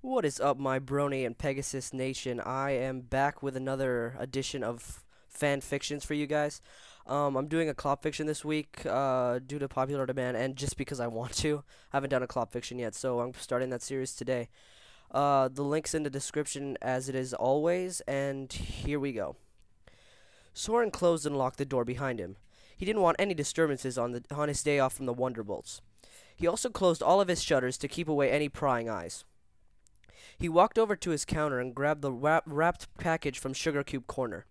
What is up, my Brony and Pegasus Nation? I am back with another edition of fan fictions for you guys. I'm doing a ClopFiction this week due to popular demand and just because I want to. I haven't done a ClopFiction yet, so I'm starting that series today. The link's in the description as it is always, and here we go. Soren closed and locked the door behind him. He didn't want any disturbances on his day off from the Wonderbolts. He also closed all of his shutters to keep away any prying eyes. He walked over to his counter and grabbed the wrapped package from Sugar Cube Corner.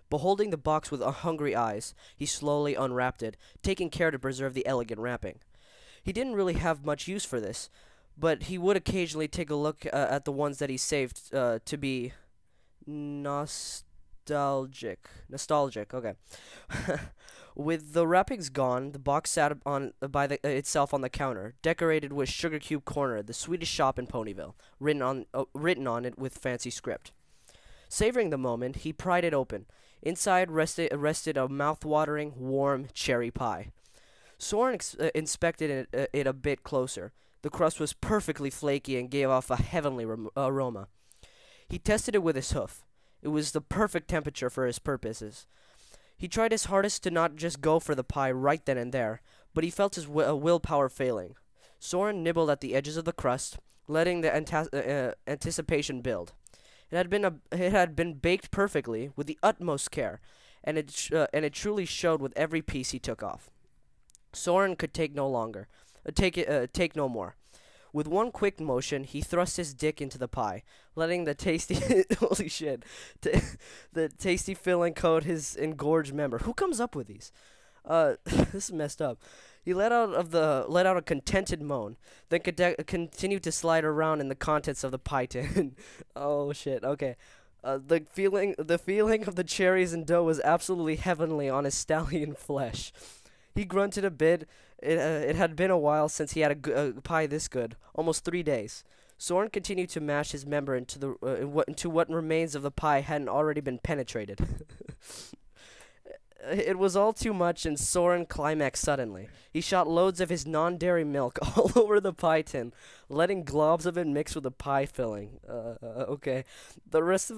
Beholding the box with hungry eyes, he slowly unwrapped it, taking care to preserve the elegant wrapping. He didn't really have much use for this, but he would occasionally take a look at the ones that he saved to be nostalgic. Okay. With the wrappings gone, the box sat itself on the counter, decorated with Sugar Cube Corner, the sweetest shop in Ponyville, written on it with fancy script. Savoring the moment, he pried it open. Inside rested a mouth-watering, warm cherry pie. Soren inspected it a bit closer. The crust was perfectly flaky and gave off a heavenly aroma. He tested it with his hoof. It was the perfect temperature for his purposes. He tried his hardest to not just go for the pie right then and there, but he felt his willpower failing. Soren nibbled at the edges of the crust, letting the anticipation build. It had been baked perfectly with the utmost care, and it truly showed with every piece he took off. Soren could take no more. With one quick motion, he thrust his dick into the pie, letting the tasty holy shit, the tasty filling coat his engorged member. Who comes up with these? This is messed up. He let out a contented moan, then continued to slide around in the contents of the pie tin. Oh shit. Okay. The feeling of the cherries and dough was absolutely heavenly on his stallion flesh. He grunted a bit. It had been a while since he had a pie this good, almost 3 days. Soren continued to mash his member into what remains of the pie hadn't already been penetrated. It was all too much, and Soren climaxed suddenly. He shot loads of his non-dairy milk all over the pie tin, letting globs of it mix with the pie filling. Okay, the rest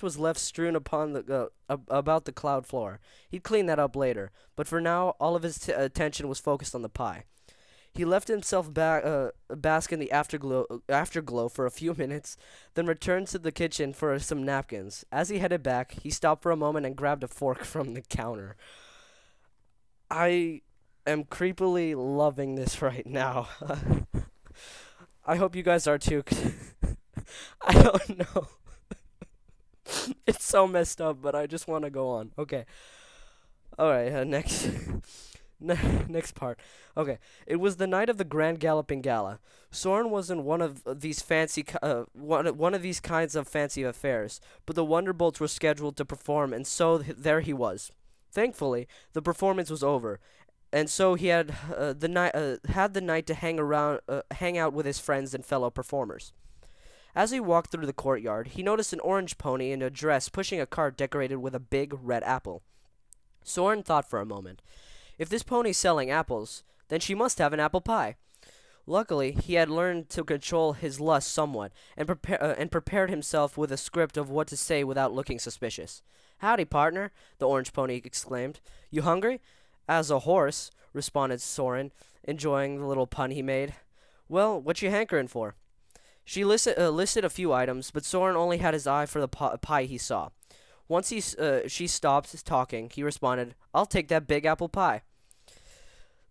was left strewn upon about the cloud floor. He'd clean that up later, but for now, all of his attention was focused on the pie. He left himself bask in the afterglow for a few minutes, then returned to the kitchen for some napkins. As he headed back, he stopped for a moment and grabbed a fork from the counter. I am creepily loving this right now. I hope you guys are too. I don't know. It's so messed up, but I just want to go on. Okay. Alright, next. Next part. Okay. It was the night of the Grand Galloping Gala. Soren wasn't one of these one of these kinds of fancy affairs, but the Wonderbolts were scheduled to perform, and so there he was. Thankfully, the performance was over, and so he had the night to hang out with his friends and fellow performers. As he walked through the courtyard, he noticed an orange pony in a dress pushing a cart decorated with a big red apple. Soren thought for a moment. If this pony's selling apples, then she must have an apple pie. Luckily, he had learned to control his lust somewhat, and prepared himself with a script of what to say without looking suspicious. "Howdy, partner," the orange pony exclaimed. "You hungry?" "As a horse," responded Soren, enjoying the little pun he made. "Well, what you hankering for?" She listed a few items, but Soren only had his eye for the pie he saw. Once she stopped talking, he responded, "I'll take that big apple pie."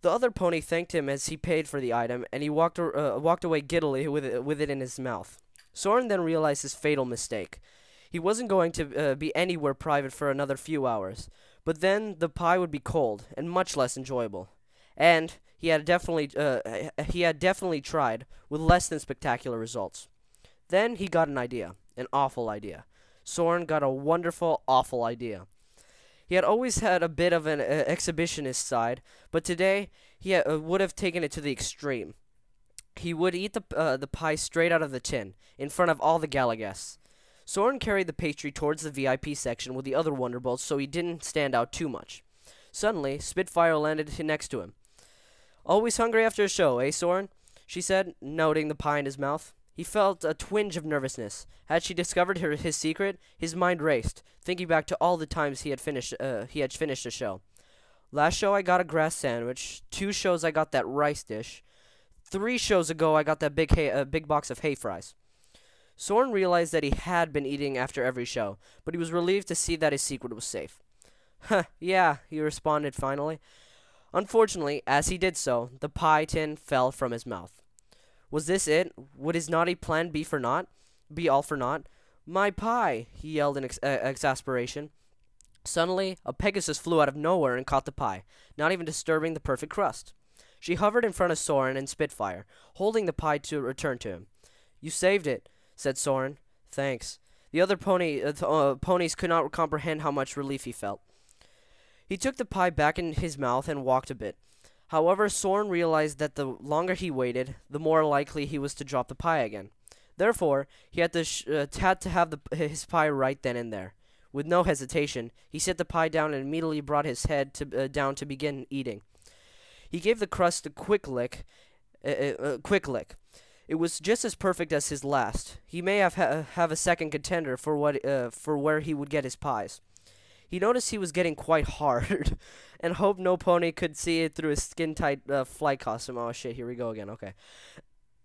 The other pony thanked him as he paid for the item, and he walked away giddily with it in his mouth. Soren then realized his fatal mistake. He wasn't going to be anywhere private for another few hours, but then the pie would be cold and much less enjoyable. And he had definitely tried, with less than spectacular results. Then he got an idea, an awful idea. Soren got a wonderful, awful idea. He had always had a bit of an exhibitionist side, but today he would have taken it to the extreme. He would eat the pie straight out of the tin, in front of all the gala guests. Soren carried the pastry towards the VIP section with the other Wonderbolts so he didn't stand out too much. Suddenly, Spitfire landed next to him. "Always hungry after a show, eh, Soren?" she said, noting the pie in his mouth. He felt a twinge of nervousness. Had she discovered his secret? His mind raced, thinking back to all the times he had finished a show. Last show I got a grass sandwich. 2 shows I got that rice dish. 3 shows ago I got that big box of hay fries. Soren realized that he had been eating after every show, but he was relieved to see that his secret was safe. Huh, yeah, he responded finally. Unfortunately, as he did so, the pie tin fell from his mouth. Was this it? Would his naughty plan be all for naught? My pie, he yelled in exasperation. Suddenly, a Pegasus flew out of nowhere and caught the pie, not even disturbing the perfect crust. She hovered in front of Soren and Spitfire, holding the pie to return to him. You saved it, said Soren. Thanks. The other ponies could not comprehend how much relief he felt. He took the pie back in his mouth and walked a bit. However, Soren realized that the longer he waited, the more likely he was to drop the pie again. Therefore, he had to have his pie right then and there. With no hesitation, he set the pie down and immediately brought his head down to begin eating. He gave the crust a quick lick. It was just as perfect as his last. He may have a second contender for where he would get his pies. He noticed he was getting quite hard, and hoped no pony could see it through his skin-tight flight costume. Oh shit! Here we go again. Okay,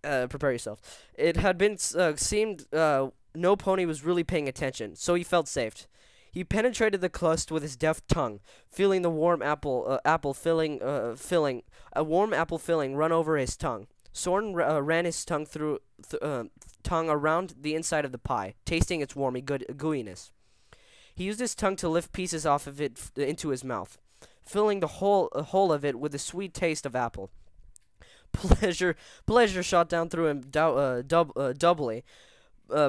prepare yourself. It had been seemed no pony was really paying attention, so he felt safe. He penetrated the crust with his deft tongue, feeling the warm apple filling run over his tongue. Soren ran his tongue tongue around the inside of the pie, tasting its warmy gooiness. He used his tongue to lift pieces off of it into his mouth, filling the whole of it with a sweet taste of apple. Pleasure shot down through him doubly.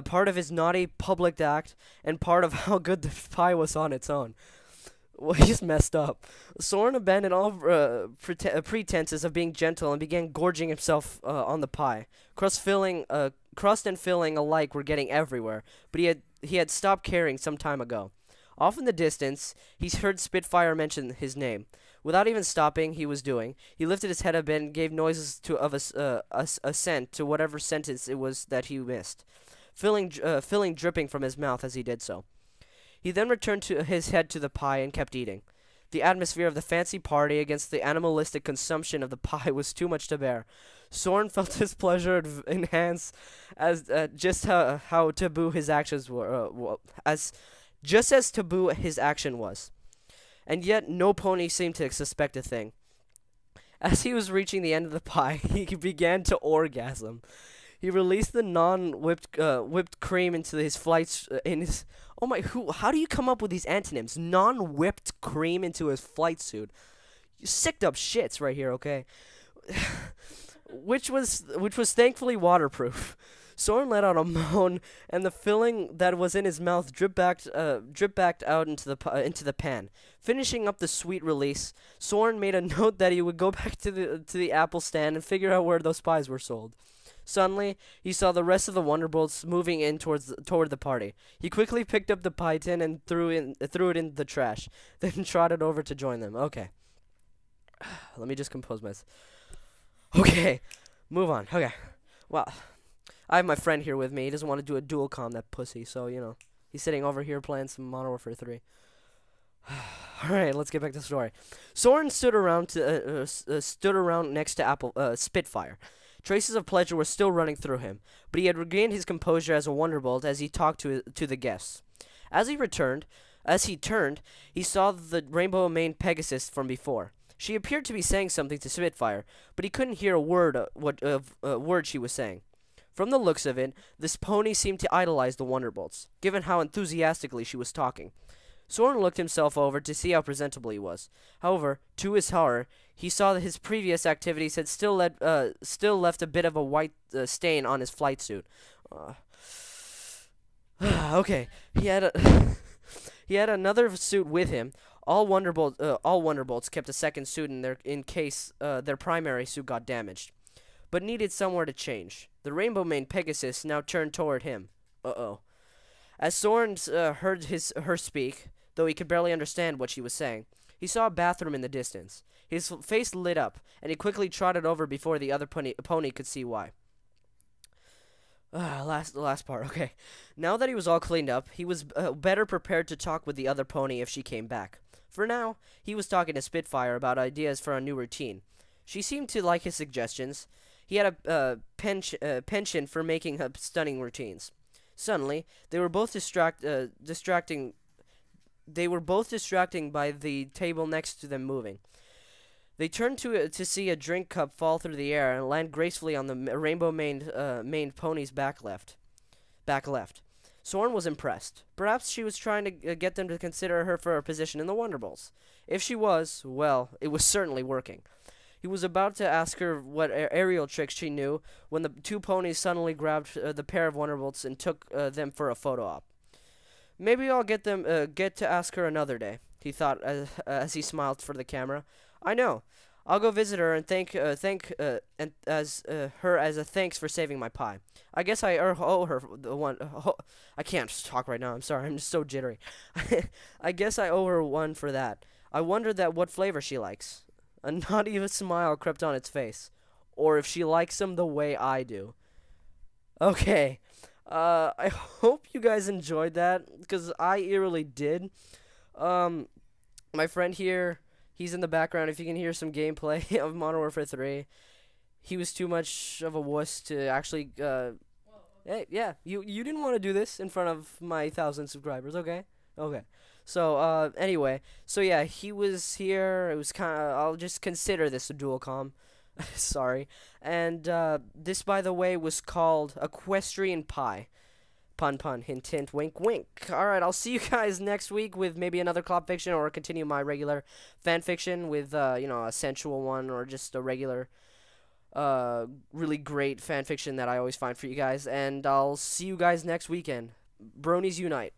Part of his naughty public act, and part of how good the pie was on its own. Well, he just messed up. Soren abandoned all pretenses of being gentle and began gorging himself on the pie. Crust and filling alike were getting everywhere, but he had stopped caring some time ago. Off in the distance, he heard Spitfire mention his name. Without even stopping he was doing, he lifted his head a bit and gave noises of assent to whatever sentence it was that he missed, filling dripping from his mouth as he did so. He then returned his head to the pie and kept eating. The atmosphere of the fancy party against the animalistic consumption of the pie was too much to bear. Soren felt his pleasure enhance as just how taboo his actions were, just as taboo his action was. And yet no pony seemed to suspect a thing. As he was reaching the end of the pie, he began to orgasm. He released the whipped cream into his flights how do you come up with these antonyms? Non-whipped cream into his flight suit. You sicked up shits right here, okay? which was thankfully waterproof. Soren let out a moan, and the filling that was in his mouth dripped back out into the pan. Finishing up the sweet release, Soren made a note that he would go back to the apple stand and figure out where those pies were sold. Suddenly, he saw the rest of the Wonderbolts moving in toward the party. He quickly picked up the pie tin and threw it in the trash, then trotted over to join them. Okay. Let me just compose myself. Okay. Move on. Okay. Well, I have my friend here with me. He doesn't want to do a dual comm, that pussy, so, you know. He's sitting over here playing some Modern Warfare 3. Alright, let's get back to the story. Soren stood around next to Spitfire. Traces of pleasure were still running through him, but he had regained his composure as a Wonderbolt as he talked to the guests. As he turned, he saw the rainbow-maned Pegasus from before. She appeared to be saying something to Spitfire, but he couldn't hear a word she was saying. From the looks of it, this pony seemed to idolize the Wonderbolts, given how enthusiastically she was talking. Soren looked himself over to see how presentable he was. However, to his horror, he saw that his previous activities had still left a bit of a white stain on his flight suit. Okay, he had another suit with him. All Wonderbolts kept a second suit in case their primary suit got damaged, but needed somewhere to change. The rainbow-maned Pegasus now turned toward him. As Soren heard her speak, though he could barely understand what she was saying, He saw a bathroom in the distance. His face lit up, and he quickly trotted over before the other pony could see why. The last part, okay. Now that he was all cleaned up, he was better prepared to talk with the other pony if she came back. For now, he was talking to Spitfire about ideas for a new routine. She seemed to like his suggestions. He had a penchant for making stunning routines. Suddenly, they were both distracting by the table next to them moving. They turned to see a drink cup fall through the air and land gracefully on the rainbow-maned pony's back left. Soren was impressed. Perhaps she was trying to get them to consider her for a position in the Wonderbolts. If she was, well, it was certainly working. He was about to ask her what aerial tricks she knew when the two ponies suddenly grabbed the pair of Wonderbolts and took them for a photo op. Maybe I'll get to ask her another day, he thought as he smiled for the camera. I know. I'll go visit her and thank her as a thanks for saving my pie. I guess I owe her the one. I can't talk right now. I'm sorry. I'm just so jittery. I guess I owe her one for that. I wonder what flavor she likes. A naughty smile crept on its face. Or if she likes them the way I do. Okay. I hope you guys enjoyed that, because I eerily did. My friend here, he's in the background. If you can hear some gameplay of Modern Warfare 3, he was too much of a wuss to actually, hey, yeah, you didn't want to do this in front of my 1,000 subscribers, okay? Okay. So, anyway, so yeah, he was here. It was kind of, I'll just consider this a dual comm. Sorry. And, this, by the way, was called Equestrian Pie. Pun, pun, hint, hint, wink, wink. Alright, I'll see you guys next week with maybe another ClopFiction, or continue my regular fanfiction with, you know, a sensual one, or just a regular, really great fanfiction that I always find for you guys. And I'll see you guys next weekend. Bronies Unite.